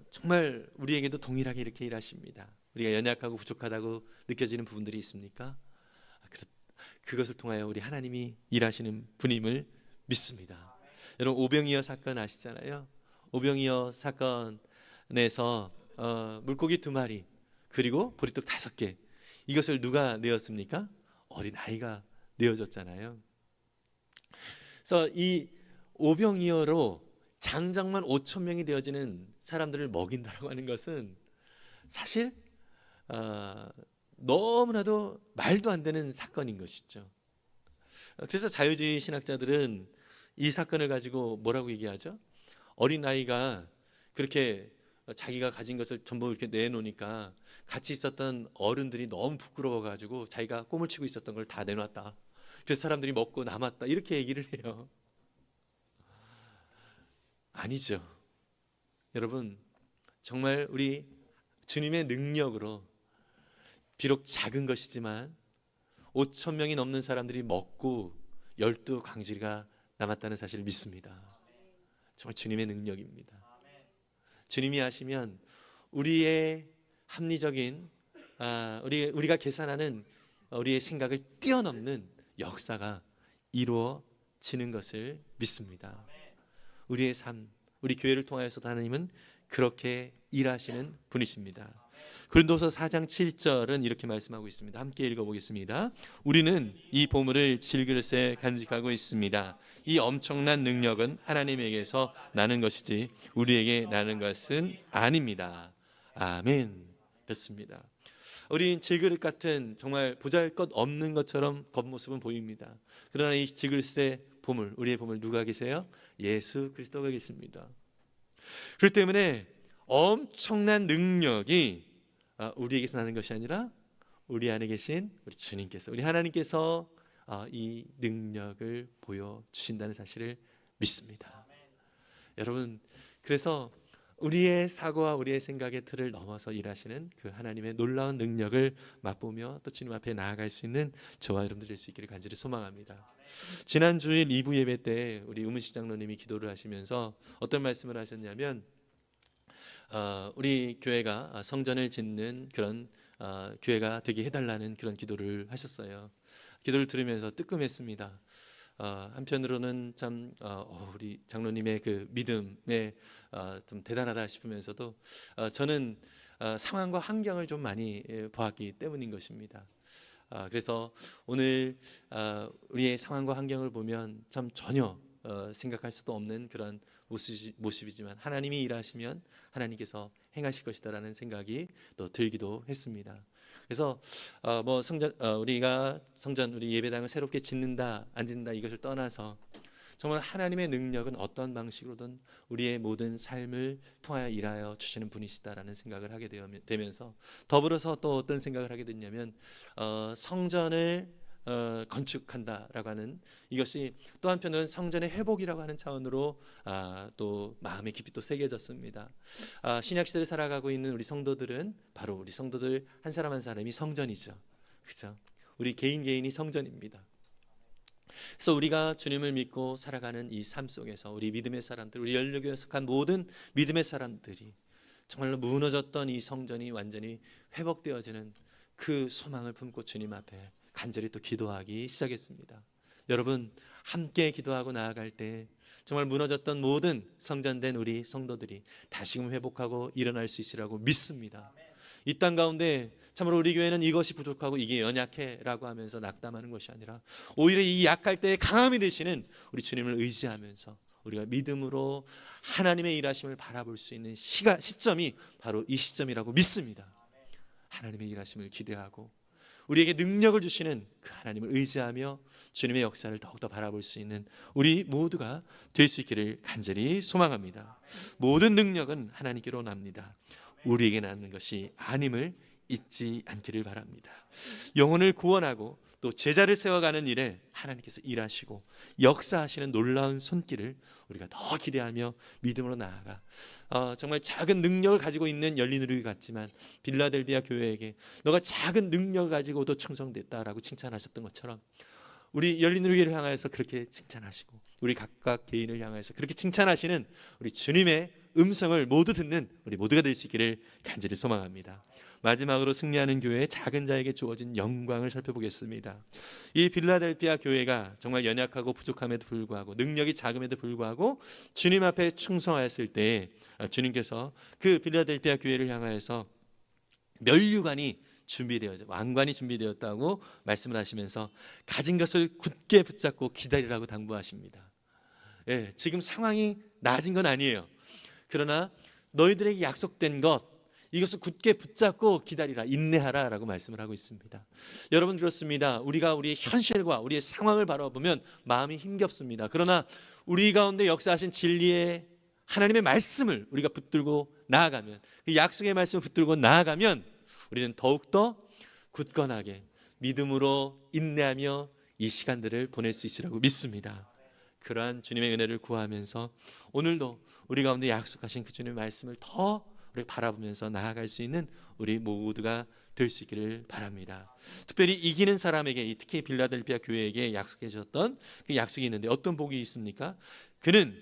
정말 우리에게도 동일하게 이렇게 일하십니다. 우리가 연약하고 부족하다고 느껴지는 부분들이 있습니까? 그것을 통하여 우리 하나님이 일하시는 분임을 믿습니다. 여러분, 오병이어 사건 아시잖아요. 오병이어 사건에서 물고기 2마리 그리고 보리떡 5개, 이것을 누가 내었습니까? 어린 아이가 내어줬잖아요. 그래서 이 오병이어로 장정만 5,000명이 되어지는 사람들을 먹인다라고 하는 것은 사실 너무나도 말도 안 되는 사건인 것이죠. 그래서 자유주의 신학자들은 이 사건을 가지고 뭐라고 얘기하죠? 어린아이가 그렇게 자기가 가진 것을 전부 이렇게 내놓으니까 같이 있었던 어른들이 너무 부끄러워가지고 자기가 꿈을 치고 있었던 걸 다 내놨다. 그래서 사람들이 먹고 남았다. 이렇게 얘기를 해요. 아니죠. 여러분, 정말 우리 주님의 능력으로 비록 작은 것이지만 5,000명이 넘는 사람들이 먹고 12광주리가 남았다는 사실을 믿습니다. 정말 주님의 능력입니다. 주님이 하시면 우리의 합리적인 우리가 계산하는 우리의 생각을 뛰어넘는 역사가 이루어지는 것을 믿습니다. 우리의 삶, 우리 교회를 통하여서 하나님은 그렇게 일하시는 분이십니다. 고린도서 4장 7절은 이렇게 말씀하고 있습니다. 함께 읽어보겠습니다. 우리는 이 보물을 질그릇에 간직하고 있습니다. 이 엄청난 능력은 하나님에게서 나는 것이지 우리에게 나는 것은 아닙니다. 아멘. 그렇습니다. 우린 질그릇 같은 정말 보잘것없는 것처럼 겉모습은 보입니다. 그러나 이 질그릇의 보물, 우리의 보물 누가 계세요? 예수 그리스도가 계십니다. 그렇기 때문에 엄청난 능력이 우리에게서 나는 것이 아니라 우리 안에 계신 우리 주님께서, 우리 하나님께서 이 능력을 보여주신다는 사실을 믿습니다. 여러분, 그래서 우리의 사고와 우리의 생각의 틀을 넘어서 일하시는 그 하나님의 놀라운 능력을 맛보며 또 주님 앞에 나아갈 수 있는 저와 여러분들 될 수 있기를 간절히 소망합니다. 지난 주일 2부 예배 때 우리 우문식 장로님이 기도를 하시면서 어떤 말씀을 하셨냐면 우리 교회가 성전을 짓는 그런 교회가 되게 해달라는 그런 기도를 하셨어요. 기도를 들으면서 뜨끔했습니다. 한편으로는 참 우리 장로님의 그 믿음에 좀 대단하다 싶으면서도 저는 상황과 환경을 좀 많이 보았기 때문인 것입니다. 그래서 오늘 우리의 상황과 환경을 보면 참 전혀 생각할 수도 없는 그런 모습이지만 하나님이 일하시면 하나님께서 행하실 것이다라는 생각이 또 들기도 했습니다. 그래서 우리가 성전, 우리 예배당을 새롭게 짓는다 안 짓는다 이것을 떠나서 정말 하나님의 능력은 어떤 방식으로든 우리의 모든 삶을 통하여 일하여 주시는 분이시다라는 생각을 하게 되면서 더불어서 또 어떤 생각을 하게 됐냐면 성전을 건축한다라고 하는 이것이 또 한편으로는 성전의 회복이라고 하는 차원으로 또 마음에 깊이 또 새겨졌습니다. 신약 시대를 살아가고 있는 우리 성도들은 바로 우리 성도들 한 사람 한 사람이 성전이죠. 그렇죠? 우리 개인이 성전입니다. 그래서 우리가 주님을 믿고 살아가는 이 삶 속에서 우리 믿음의 사람들, 우리 연료교회에 속한 모든 믿음의 사람들이 정말로 무너졌던 이 성전이 완전히 회복되어지는 그 소망을 품고 주님 앞에 간절히 또 기도하기 시작했습니다. 여러분, 함께 기도하고 나아갈 때 정말 무너졌던 모든 성전된 우리 성도들이 다시금 회복하고 일어날 수 있으리라고 믿습니다. 이 땅 가운데 참으로 우리 교회는 이것이 부족하고 이게 연약해 라고 하면서 낙담하는 것이 아니라 오히려 이 약할 때에 강함이 되시는 우리 주님을 의지하면서 우리가 믿음으로 하나님의 일하심을 바라볼 수 있는 시점이 바로 이 시점이라고 믿습니다. 하나님의 일하심을 기대하고 우리에게 능력을 주시는 그 하나님을 의지하며 주님의 역사를 더욱더 바라볼 수 있는 우리 모두가 될 수 있기를 간절히 소망합니다. 모든 능력은 하나님께로 납니다. 우리에게 나는 것이 아님을 잊지 않기를 바랍니다. 영혼을 구원하고 또 제자를 세워가는 일에 하나님께서 일하시고 역사하시는 놀라운 손길을 우리가 더 기대하며 믿음으로 나아가 정말 작은 능력을 가지고 있는 열린우리 같지만 빌라델비아 교회에게 너가 작은 능력을 가지고도 충성됐다라고 칭찬하셨던 것처럼 우리 열린우리를 향하여서 그렇게 칭찬하시고 우리 각각 개인을 향하여서 그렇게 칭찬하시는 우리 주님의 음성을 모두 듣는 우리 모두가 될 수 있기를 간절히 소망합니다. 마지막으로 승리하는 교회의 작은 자에게 주어진 영광을 살펴보겠습니다. 이 빌라델비아 교회가 정말 연약하고 부족함에도 불구하고 능력이 작음에도 불구하고 주님 앞에 충성하였을 때 주님께서 그 빌라델비아 교회를 향하여서 면류관이 준비되어져 왕관이 준비되었다고 말씀을 하시면서 가진 것을 굳게 붙잡고 기다리라고 당부하십니다. 예, 지금 상황이 나아진 건 아니에요. 그러나 너희들에게 약속된 것 이것을 굳게 붙잡고 기다리라, 인내하라 라고 말씀을 하고 있습니다. 여러분 그렇습니다. 우리가 우리의 현실과 우리의 상황을 바라보면 마음이 힘겹습니다. 그러나 우리 가운데 역사하신 진리의 하나님의 말씀을 우리가 붙들고 나아가면 그 약속의 말씀을 붙들고 나아가면 우리는 더욱더 굳건하게 믿음으로 인내하며 이 시간들을 보낼 수 있으라고 믿습니다. 그러한 주님의 은혜를 구하면서 오늘도 우리 가운데 약속하신 그 주님의 말씀을 더 우리 바라보면서 나아갈 수 있는 우리 모두가 될 수 있기를 바랍니다. 특별히 이기는 사람에게 특히 빌라델비아 교회에게 약속해 주셨던 그 약속이 있는데 어떤 복이 있습니까? 그는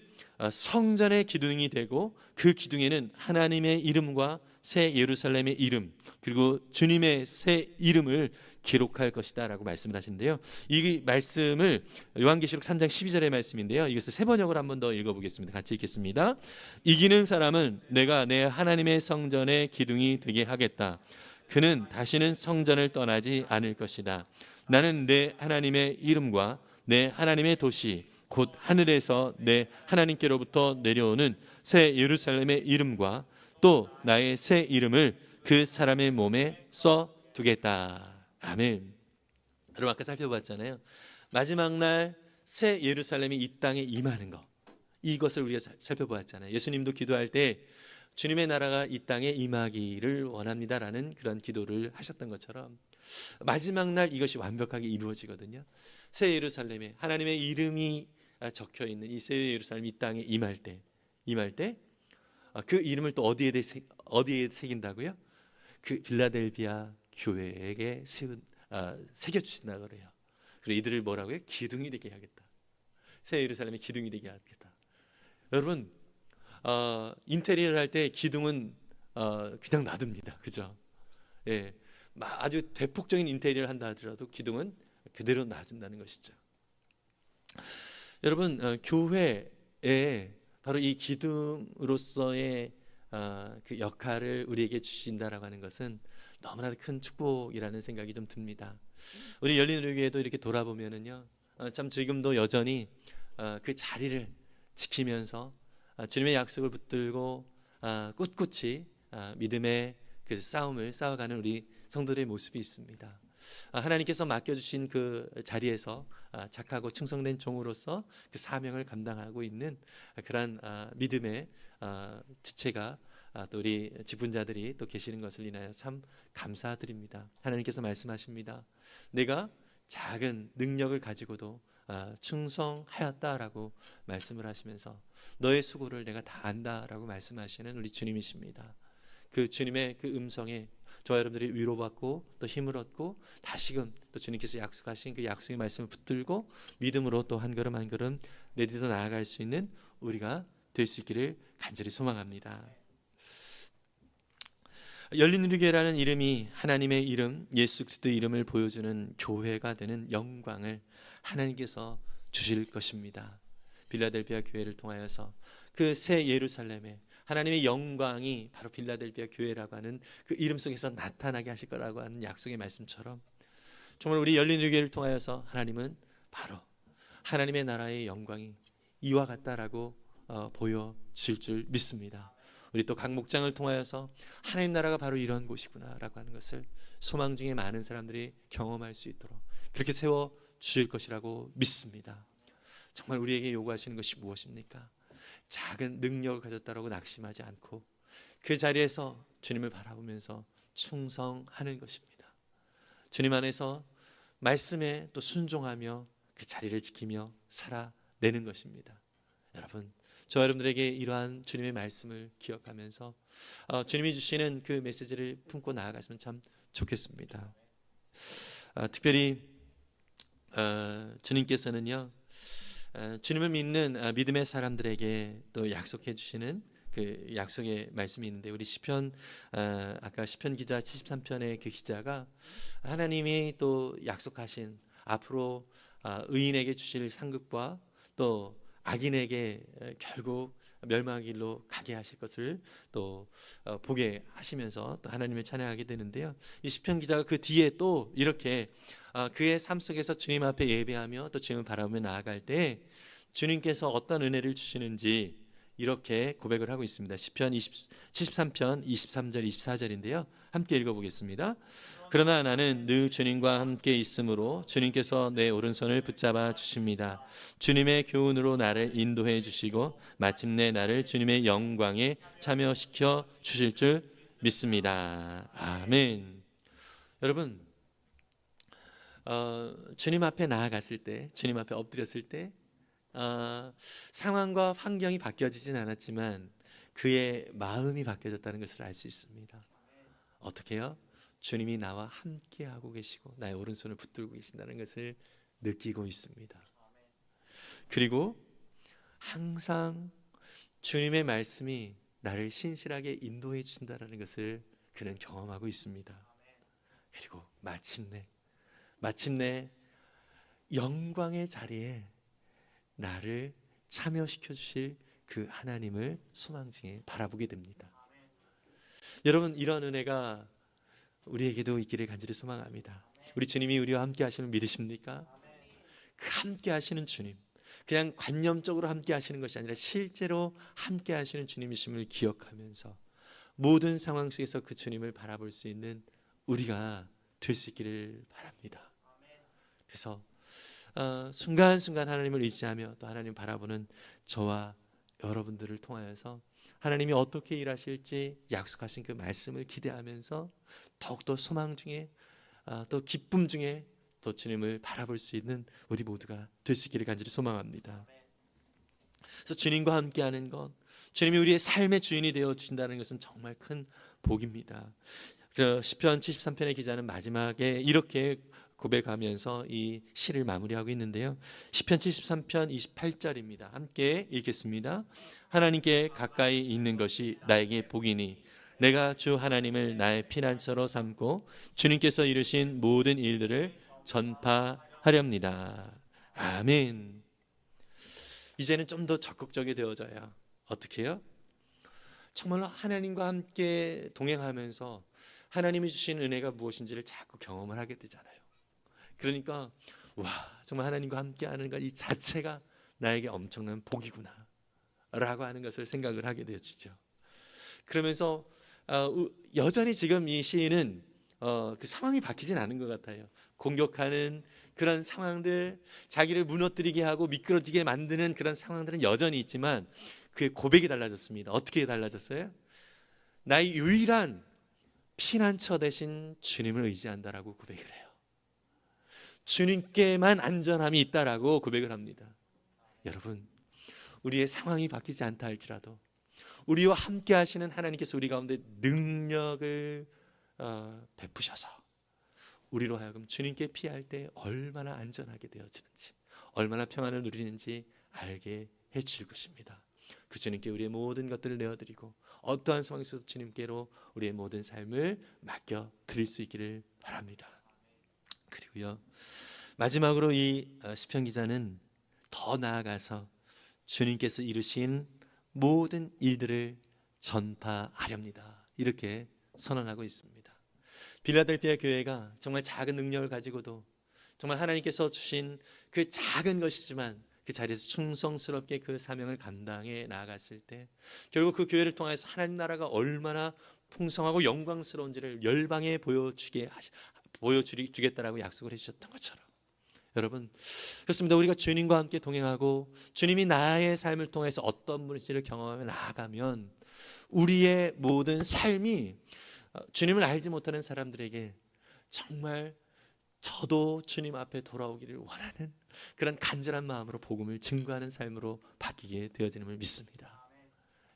성전의 기둥이 되고 그 기둥에는 하나님의 이름과 새 예루살렘의 이름, 그리고 주님의 새 이름을 기록할 것이다 라고 말씀을 하시는데요, 이 말씀을 요한계시록 3장 12절의 말씀인데요, 이것을 새 번역을 한 번 더 읽어보겠습니다. 같이 읽겠습니다. 이기는 사람은 내가 내 하나님의 성전의 기둥이 되게 하겠다. 그는 다시는 성전을 떠나지 않을 것이다. 나는 내 하나님의 이름과 내 하나님의 도시 곧 하늘에서 내 하나님께로부터 내려오는 새 예루살렘의 이름과 또 나의 새 이름을 그 사람의 몸에 써두겠다. 아멘. 여러분, 아까 살펴봤잖아요. 마지막 날 새 예루살렘이 이 땅에 임하는 것, 이것을 우리가 살펴보았잖아요. 예수님도 기도할 때 주님의 나라가 이 땅에 임하기를 원합니다라는 그런 기도를 하셨던 것처럼 마지막 날 이것이 완벽하게 이루어지거든요. 새 예루살렘에 하나님의 이름이 적혀 있는 이 새 예루살렘 이 땅에 임할 때 그 이름을 또 어디에 새긴다고요? 그 빌라델비아 교회에게 새겨 주신다 그래요. 그리고 이들을 뭐라고요? 기둥이 되게 하겠다. 새 예루살렘의 기둥이 되게 하겠다. 여러분, 인테리어를 할 때 기둥은 그냥 놔둡니다. 그죠? 예, 아주 대폭적인 인테리어를 한다 하더라도 기둥은 그대로 놔둔다는 것이죠. 여러분, 교회에 바로 이 기둥으로서의 그 역할을 우리에게 주신다라고 하는 것은 너무나 큰 축복이라는 생각이 좀 듭니다. 우리 열린우리교회도 이렇게 돌아보면은요, 참 지금도 여전히 그 자리를 지키면서 주님의 약속을 붙들고 꿋꿋이 믿음의 그 싸움을 싸워가는 우리 성도들의 모습이 있습니다. 하나님께서 맡겨주신 그 자리에서 착하고 충성된 종으로서 그 사명을 감당하고 있는 그러한 믿음의 지체가 또 우리 직분자들이 또 계시는 것을 인하여 참 감사드립니다. 하나님께서 말씀하십니다. 내가 작은 능력을 가지고도 충성하였다라고 말씀을 하시면서 너의 수고를 내가 다 안다라고 말씀하시는 우리 주님이십니다. 그 주님의 그 음성에 저와 여러분들이 위로받고 또 힘을 얻고 다시금 또 주님께서 약속하신 그 약속의 말씀을 붙들고 믿음으로 또 한 걸음 한 걸음 내딛어 나아갈 수 있는 우리가 될 수 있기를 간절히 소망합니다. 열린우리교회라는 이름이 하나님의 이름, 예수 그리스도의 이름을 보여주는 교회가 되는 영광을 하나님께서 주실 것입니다. 빌라델비아 교회를 통하여서 그 새 예루살렘에 하나님의 영광이 바로 빌라델비아 교회라고 하는 그 이름 속에서 나타나게 하실 거라고 하는 약속의 말씀처럼 정말 우리 열린우리교회를 통하여서 하나님은 바로 하나님의 나라의 영광이 이와 같다라고 보여질 줄 믿습니다. 우리 또 각 목장을 통하여서 하나님 나라가 바로 이런 곳이구나라고 하는 것을 소망 중에 많은 사람들이 경험할 수 있도록 그렇게 세워 주실 것이라고 믿습니다. 정말 우리에게 요구하시는 것이 무엇입니까? 작은 능력을 가졌다라고 낙심하지 않고 그 자리에서 주님을 바라보면서 충성하는 것입니다. 주님 안에서 말씀에 또 순종하며 그 자리를 지키며 살아내는 것입니다. 여러분, 저 여러분들에게 이러한 주님의 말씀을 기억하면서 주님이 주시는 그 메시지를 품고 나아갔으면 참 좋겠습니다. 특별히 주님께서는요, 주님을 믿는 믿음의 사람들에게 또 약속해 주시는 그 약속의 말씀이 있는데, 우리 시편 아까 시편 기자 73편의 그 기자가 하나님이 또 약속하신 앞으로 의인에게 주실 상급과 또 악인에게 결국 멸망의 길로 가게 하실 것을 또 보게 하시면서 또 하나님을 찬양하게 되는데요, 이 시편 기자가 그 뒤에 또 이렇게 그의 삶 속에서 주님 앞에 예배하며 또 주님을 바라보며 나아갈 때 주님께서 어떤 은혜를 주시는지 이렇게 고백을 하고 있습니다. 시편 73편 23절 24절인데요, 함께 읽어보겠습니다. 그러나 나는 늘 주님과 함께 있으므로 주님께서 내 오른손을 붙잡아 주십니다. 주님의 교훈으로 나를 인도해 주시고 마침내 나를 주님의 영광에 참여시켜 주실 줄 믿습니다. 아멘. 여러분, 주님 앞에 나아갔을 때, 주님 앞에 엎드렸을 때 상황과 환경이 바뀌어지진 않았지만 그의 마음이 바뀌어졌다는 것을 알 수 있습니다. 어떻게요? 주님이 나와 함께하고 계시고 나의 오른손을 붙들고 계신다는 것을 느끼고 있습니다. 그리고 항상 주님의 말씀이 나를 신실하게 인도해 주신다는 것을 그는 경험하고 있습니다. 그리고 마침내 영광의 자리에 나를 참여시켜 주실 그 하나님을 소망 중에 바라보게 됩니다. 여러분, 이런 은혜가 우리에게도 있기를 간절히 소망합니다. 우리 주님이 우리와 함께 하시는 믿으십니까? 그 함께 하시는 주님, 그냥 관념적으로 함께 하시는 것이 아니라 실제로 함께 하시는 주님이심을 기억하면서 모든 상황 속에서 그 주님을 바라볼 수 있는 우리가 될 수 있기를 바랍니다. 그래서 순간순간 하나님을 의지하며 또 하나님 바라보는 저와 여러분들을 통하여서 하나님이 어떻게 일하실지 약속하신 그 말씀을 기대하면서 더욱더 소망 중에 또 기쁨 중에 또 주님을 바라볼 수 있는 우리 모두가 될 수 있기를 간절히 소망합니다. 그래서 주님과 함께하는 것, 주님이 우리의 삶의 주인이 되어 주신다는 것은 정말 큰 복입니다. 그 시편 73편의 기자는 마지막에 이렇게 고백하면서 이 시를 마무리하고 있는데요. 시편 73편 28절입니다. 함께 읽겠습니다. 하나님께 가까이 있는 것이 나에게 복이니 내가 주 하나님을 나의 피난처로 삼고 주님께서 이루신 모든 일들을 전파하렵니다. 아멘. 이제는 좀 더 적극적이 되어져야 어떻게 해요? 정말로 하나님과 함께 동행하면서 하나님이 주신 은혜가 무엇인지를 자꾸 경험을 하게 되잖아요. 그러니까 와, 정말 하나님과 함께하는 것 이 자체가 나에게 엄청난 복이구나 라고 하는 것을 생각을 하게 되어지죠. 그러면서 여전히 지금 이 시인은 그 상황이 바뀌진 않은 것 같아요. 공격하는 그런 상황들, 자기를 무너뜨리게 하고 미끄러지게 만드는 그런 상황들은 여전히 있지만 그의 고백이 달라졌습니다. 어떻게 달라졌어요? 나의 유일한 피난처 대신 주님을 의지한다라고 고백을 해요. 주님께만 안전함이 있다라고 고백을 합니다. 여러분, 우리의 상황이 바뀌지 않다 할지라도 우리와 함께 하시는 하나님께서 우리 가운데 능력을 베푸셔서 우리로 하여금 주님께 피할 때 얼마나 안전하게 되어지는지, 얼마나 평안을 누리는지 알게 해주실 것입니다. 그 주님께 우리의 모든 것들을 내어드리고 어떠한 상황에서도 주님께로 우리의 모든 삶을 맡겨 드릴 수 있기를 바랍니다. 그리고요, 마지막으로 이 시편 기자는 더 나아가서 주님께서 이루신 모든 일들을 전파하렵니다. 이렇게 선언하고 있습니다. 빌라델피아 교회가 정말 작은 능력을 가지고도 정말 하나님께서 주신 그 작은 것이지만 그 자리에서 충성스럽게 그 사명을 감당해 나아갔을 때 결국 그 교회를 통해서 하나님 나라가 얼마나 풍성하고 영광스러운지를 열방에 보여주겠다라고 약속을 해주셨던 것처럼, 여러분, 그렇습니다. 우리가 주님과 함께 동행하고 주님이 나의 삶을 통해서 어떤 분인지를 경험하며 나아가면 우리의 모든 삶이 주님을 알지 못하는 사람들에게 정말 저도 주님 앞에 돌아오기를 원하는 그런 간절한 마음으로 복음을 증거하는 삶으로 바뀌게 되어지는 걸 믿습니다.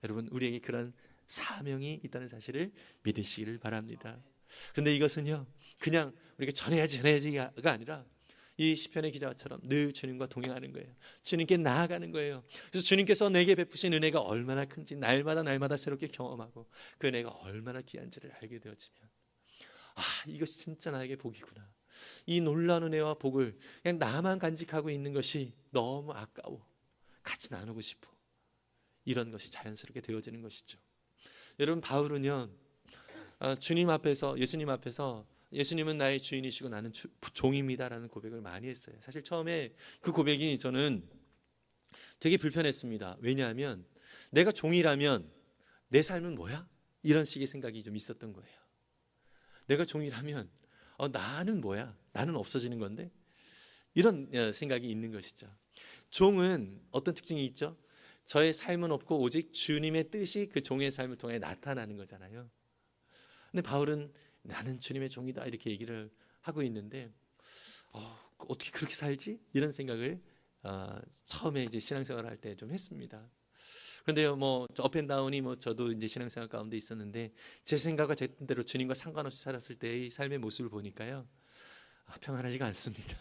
여러분, 우리에게 그런 사명이 있다는 사실을 믿으시기를 바랍니다. 그런데 이것은요, 그냥 우리가 전해야지가 아니라 이 시편의 기자처럼 늘 주님과 동행하는 거예요. 주님께 나아가는 거예요. 그래서 주님께서 내게 베푸신 은혜가 얼마나 큰지 날마다 새롭게 경험하고 그 은혜가 얼마나 귀한지를 알게 되어지면 이것이 진짜 나에게 복이구나. 이 놀라운 은혜와 복을 그냥 나만 간직하고 있는 것이 너무 아까워. 같이 나누고 싶어. 이런 것이 자연스럽게 되어지는 것이죠. 여러분, 바울은요, 주님 앞에서, 예수님 앞에서 예수님은 나의 주인이시고 나는 종입니다라는 고백을 많이 했어요. 사실 처음에 그 고백이 저는 되게 불편했습니다. 왜냐하면 내가 종이라면 내 삶은 뭐야? 이런 식의 생각이 좀 있었던 거예요. 내가 종이라면 나는 뭐야? 나는 없어지는 건데? 이런 생각이 있는 것이죠. 종은 어떤 특징이 있죠? 저의 삶은 없고 오직 주님의 뜻이 그 종의 삶을 통해 나타나는 거잖아요. 근데 바울은 나는 주님의 종이다 이렇게 얘기를 하고 있는데 어떻게 그렇게 살지? 이런 생각을 처음에 이제 신앙생활을 할 때 좀 했습니다. 그런데요, 뭐 업앤다운이 저도 이제 신앙생활 가운데 있었는데 제 생각과 제 뜻대로 주님과 상관없이 살았을 때의 삶의 모습을 보니까요, 평안하지가 않습니다.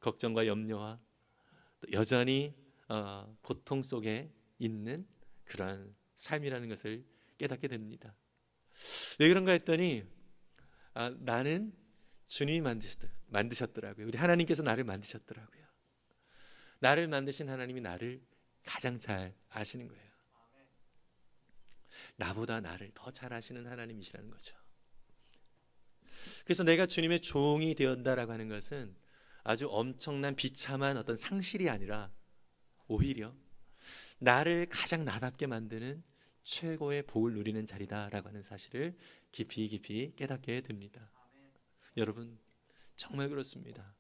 걱정과 염려와 또 여전히 고통 속에 있는 그러한 삶이라는 것을 깨닫게 됩니다. 왜 그런가 했더니 나는 주님이 만드셨더라고요. 우리 하나님께서 나를 만드셨더라고요. 나를 만드신 하나님이 나를 가장 잘 아시는 거예요. 나보다 나를 더 잘 아시는 하나님이시라는 거죠. 그래서 내가 주님의 종이 되었다라고 하는 것은 아주 엄청난 비참한 어떤 상실이 아니라 오히려 나를 가장 나답게 만드는 최고의 복을 누리는 자리다라고 하는 사실을 깊이 깊이 깨닫게 됩니다. 여러분, 정말 그렇습니다.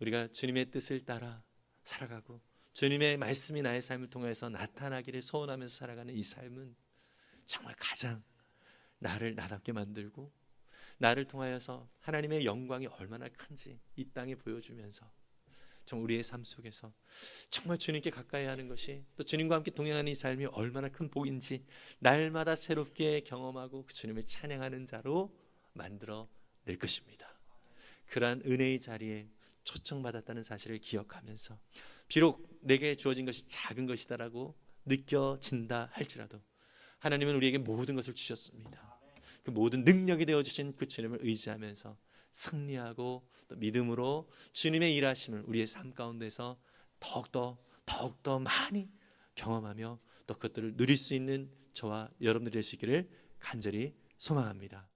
우리가 주님의 뜻을 따라 살아가고 주님의 말씀이 나의 삶을 통해서 나타나기를 소원하면서 살아가는 이 삶은 정말 가장 나를 나답게 만들고 나를 통하여서 하나님의 영광이 얼마나 큰지 이 땅에 보여주면서 정말 우리의 삶 속에서 정말 주님께 가까이 하는 것이, 또 주님과 함께 동행하는 이 삶이 얼마나 큰 복인지 날마다 새롭게 경험하고 그 주님을 찬양하는 자로 만들어 낼 것입니다. 그러한 은혜의 자리에 초청받았다는 사실을 기억하면서 비록 내게 주어진 것이 작은 것이다라고 느껴진다 할지라도 하나님은 우리에게 모든 것을 주셨습니다. 그 모든 능력이 되어주신 그 주님을 의지하면서 승리하고 또 믿음으로 주님의 일하심을 우리의 삶 가운데서 더욱더 많이 경험하며 또 그것들을 누릴 수 있는 저와 여러분들이 될 수 있기를 간절히 소망합니다.